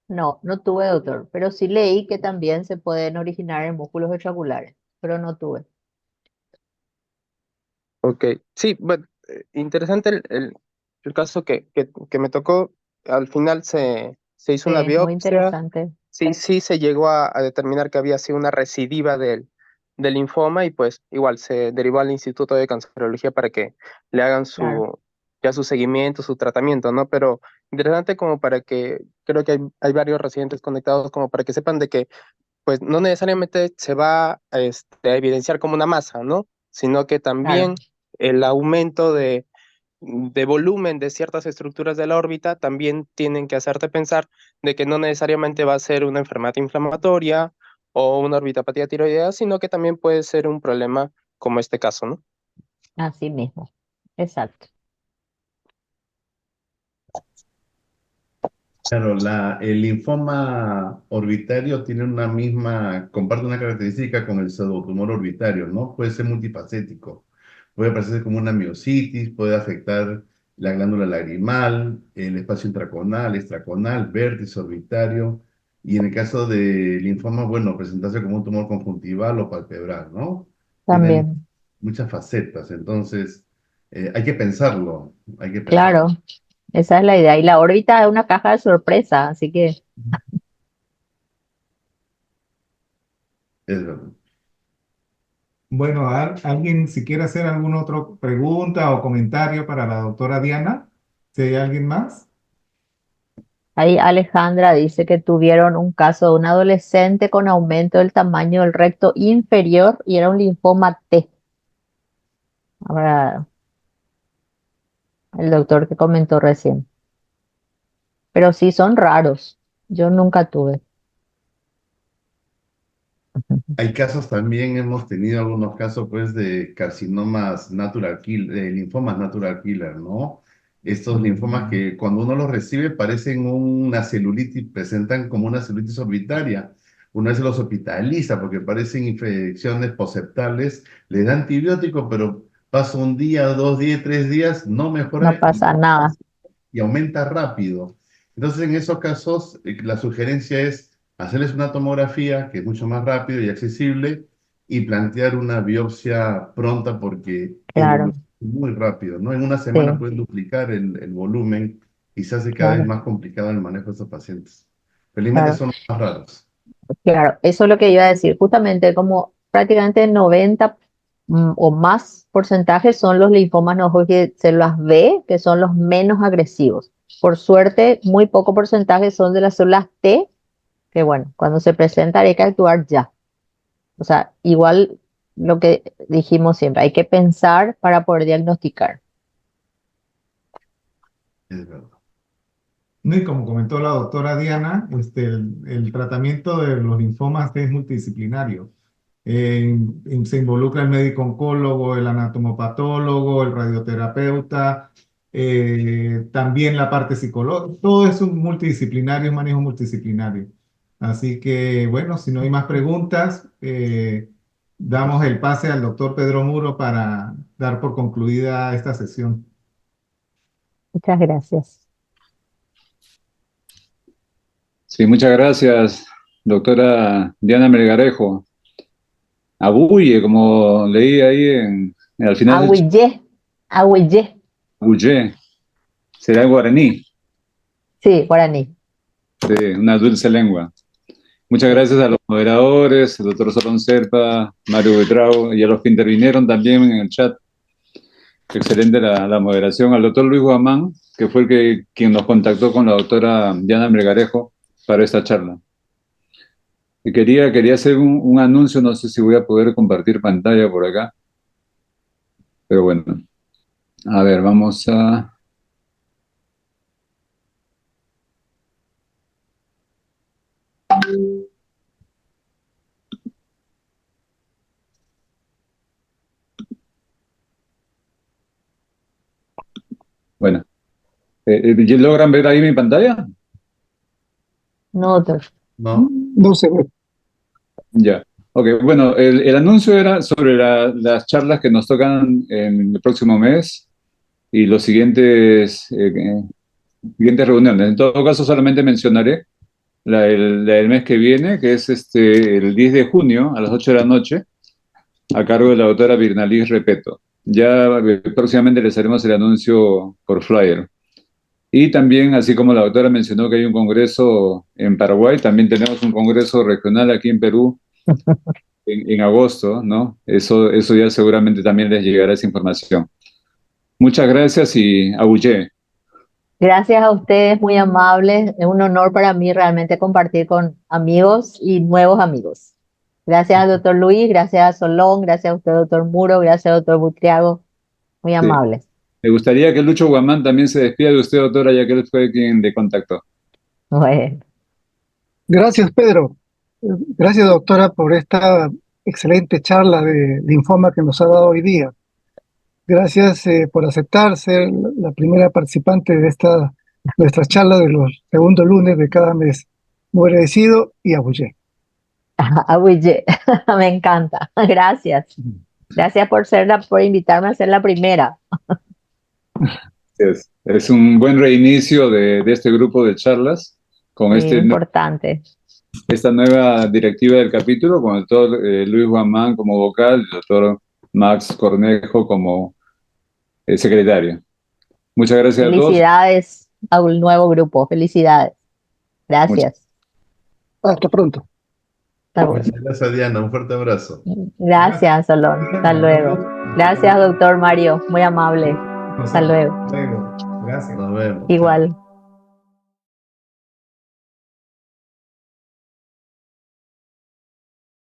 No, no tuve, doctor, pero sí leí que también se pueden originar en músculos extraculares, pero no tuve. Ok, sí, bueno, interesante el caso que me tocó. Al final se hizo una Sí, muy biopsia. interesante. Sí se llegó a determinar que había sido una recidiva del linfoma y pues igual se derivó al Instituto de Cancerología para que le hagan Claro, ya su seguimiento, su tratamiento, ¿no? Pero interesante como para que, creo que hay varios residentes conectados como para que sepan de que pues no necesariamente se va a evidenciar como una masa, ¿no? Sino que claro. también el aumento de volumen de ciertas estructuras de la órbita también tienen que hacerte pensar de que no necesariamente va a ser una enfermedad inflamatoria o una orbitopatía tiroidea, sino que también puede ser un problema como este caso, ¿no? Así mismo. Exacto. Claro, el linfoma orbitario tiene comparte una característica con el pseudotumor orbitario, ¿no? Puede ser multifacético. Puede aparecer como una miositis, puede afectar la glándula lagrimal, el espacio intraconal, extraconal, vértice orbitario. Y en el caso de linfoma, bueno, presentarse como un tumor conjuntival o palpebral, ¿no? Tienen También. muchas facetas, entonces hay que pensarlo, hay que pensarlo. Claro, esa es la idea. Y la órbita es una caja de sorpresa, así que Es verdad. Bueno, ¿alguien si quiere hacer alguna otra pregunta o comentario para la doctora Diana? ¿Si hay alguien más? ahí Alejandra dice que tuvieron un caso de un adolescente con aumento del tamaño del recto inferior y era un linfoma T. Ahora, el doctor que comentó recién. Pero sí son raros. Yo nunca tuve. Hay casos también, hemos tenido algunos casos pues de carcinomas natural killer, de linfomas natural killer, ¿no? Estos linfomas Mm. que cuando uno los recibe parecen una celulitis, presentan como una celulitis orbitaria. Una vez se los hospitaliza porque parecen infecciones poseptales, les da antibiótico, pero pasa un día, 2 días, 3 días, no No mejora pasa nada. y aumenta rápido. Entonces, en esos casos, la sugerencia es hacerles una tomografía, que es mucho más rápido y accesible, y plantear una biopsia pronta porque Claro, evoluciona muy rápido, ¿no? En una semana sí, pueden duplicar el volumen y se hace cada vez claro, más complicado el manejo de estos pacientes. Felizmente claro, son los más raros. claro. Eso es lo que iba a decir. Justamente como prácticamente 90 o más porcentajes son los linfomas no Hodgkin de células B, que son los menos agresivos. por suerte, muy poco porcentaje son de las células T, que bueno, cuando se presenta hay que actuar ya. O sea, igual lo que dijimos siempre, hay que pensar para poder diagnosticar. Es verdad. No, y como comentó la doctora Diana, el tratamiento de los linfomas es multidisciplinario. Se involucra el médico oncólogo, el anatomopatólogo, el radioterapeuta, también la parte psicológica. Todo es un multidisciplinario, un manejo multidisciplinario. Así que, bueno, si no hay más preguntas, damos el pase al doctor Pedro Muro para dar por concluida esta sesión. Muchas gracias. Sí, muchas gracias, doctora Diana Melgarejo. Abuye, como leí ahí al final del chat, Agüillé, agüillé. abuye, será guaraní, Sí, guaraní. de una dulce lengua. Muchas gracias a los moderadores, el doctor Solón Serpa, Mario Buitrao, y a los que intervinieron también en el chat. Excelente la moderación. Al doctor Luis Guamán, que fue quien nos contactó con la doctora Diana Melgarejo para esta charla. Y quería hacer un anuncio, no sé si voy a poder compartir pantalla por acá, pero bueno, a ver, vamos a... Bueno, ¿logran ver ahí mi pantalla? No, doctor. ¿No? No se ve. Ya. Ok, bueno, el anuncio era sobre las charlas que nos tocan en el próximo mes y los siguientes reuniones. En todo caso, solamente mencionaré la del mes que viene, que es el 10 de junio a las 8 de la noche, a cargo de la doctora Virnalis Repeto. Ya próximamente les haremos el anuncio por flyer. Y también, así como la doctora mencionó que hay un congreso en Paraguay, también tenemos un congreso regional aquí en Perú en agosto, ¿no? Eso ya seguramente también les llegará esa información. Muchas gracias y abullé. Gracias a ustedes, muy amables. Es un honor para mí realmente compartir con amigos y nuevos amigos. Gracias al doctor Luis, gracias a Solón, gracias a usted, doctor Muro, gracias al doctor Butriago. Muy Sí. amables. Me gustaría que Lucho Guamán también se despida de usted, doctora, ya que él fue quien le contactó. Bueno, Gracias, Pedro. Gracias, doctora, por esta excelente charla de linfoma que nos ha dado hoy día. Gracias por aceptar ser la primera participante de nuestra charla de los segundos lunes de cada mes. Muy agradecido y abullé. Agüillé, me encanta. Gracias. Gracias por invitarme a ser la primera. Es un buen reinicio de este grupo de charlas con Muy importante. esta nueva directiva del capítulo, con el doctor Luis Guamán como vocal, el doctor Max Cornejo como secretario. Muchas gracias a todos. Felicidades a un nuevo grupo. Felicidades. Gracias. Hasta pronto. Hasta luego. Muchas gracias, Diana. Un fuerte abrazo. Gracias, Solón. Hasta luego. Gracias, doctor Mario. Muy amable. Hasta luego. Gracias. Nos vemos. Igual.